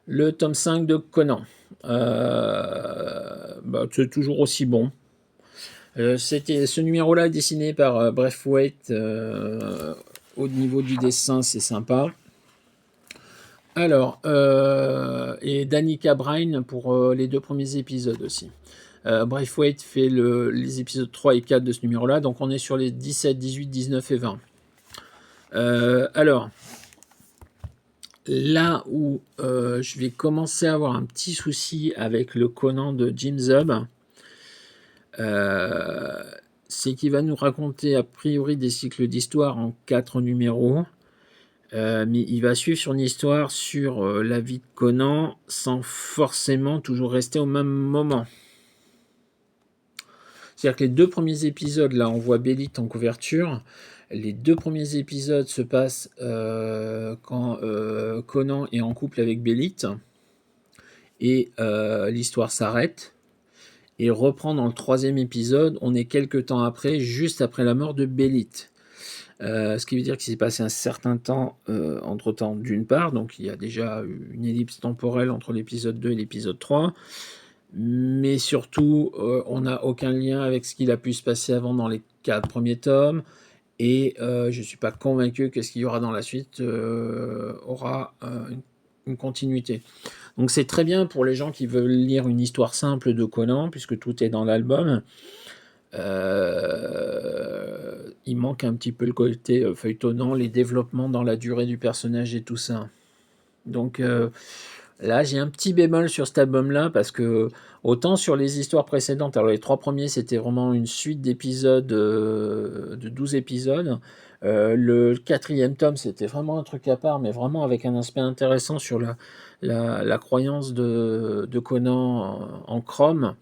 Le tome 5 de Conan. C'est toujours aussi bon. Ce numéro-là est dessiné par Braithwaite. Au niveau du dessin, c'est sympa. Alors, et Danica Brine pour les 2 premiers épisodes aussi. Braithwaite fait les épisodes 3 et 4 de ce numéro-là, donc on est sur les 17, 18, 19 et 20. Alors, là où je vais commencer à avoir un petit souci avec le Conan de Jim Zub, c'est qu'il va nous raconter a priori des cycles d'histoire en 4 numéros, mais il va suivre sur une histoire sur la vie de Conan sans forcément toujours rester au même moment. C'est-à-dire que les 2 premiers épisodes, là on voit Bélite en couverture. Les 2 premiers épisodes se passent quand Conan est en couple avec Bélite et l'histoire s'arrête et reprend dans le 3e épisode. On est quelques temps après, juste après la mort de Bélite. Ce qui veut dire qu'il s'est passé un certain temps entre-temps d'une part, donc il y a déjà une ellipse temporelle entre l'épisode 2 et l'épisode 3, mais surtout on n'a aucun lien avec ce qu'il a pu se passer avant dans les 4 premiers tomes, et je ne suis pas convaincu que ce qu'il y aura dans la suite aura une continuité. Donc c'est très bien pour les gens qui veulent lire une histoire simple de Conan, puisque tout est dans l'album. Il manque un petit peu le côté feuilletonnant, les développements dans la durée du personnage et tout ça. Donc là, j'ai un petit bémol sur cet album-là, parce que autant sur les histoires précédentes, alors les 3 premiers, c'était vraiment une suite d'épisodes, de 12 épisodes. Le 4e tome, c'était vraiment un truc à part, mais vraiment avec un aspect intéressant sur la croyance de Conan en Chrome.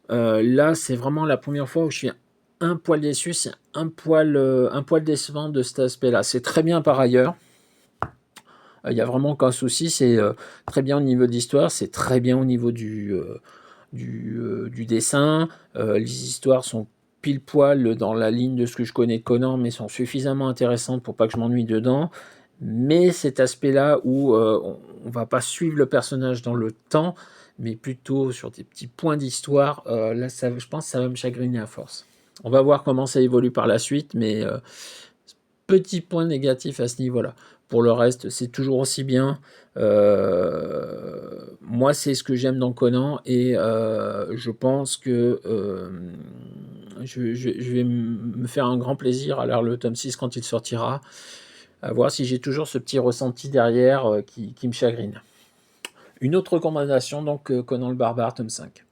Là, c'est vraiment la première fois où je suis un poil déçu, c'est un poil décevant de cet aspect-là. C'est très bien par ailleurs. Il n'y a vraiment aucun souci, c'est très bien au niveau de l'histoire, c'est très bien au niveau du dessin. Les histoires sont pile poil dans la ligne de ce que je connais de Conan, mais sont suffisamment intéressantes pour pas que je m'ennuie dedans. Mais cet aspect-là où on va pas suivre le personnage dans le temps, mais plutôt sur des petits points d'histoire, là, je pense que ça va me chagriner à force. On va voir comment ça évolue par la suite, mais petit point négatif à ce niveau-là. Pour le reste, c'est toujours aussi bien. Moi, c'est ce que j'aime dans Conan, et je pense que je vais me faire un grand plaisir à lire le tome 6 quand il sortira, à voir si j'ai toujours ce petit ressenti derrière qui me chagrine. Une autre recommandation, donc Conan le Barbare, tome 5.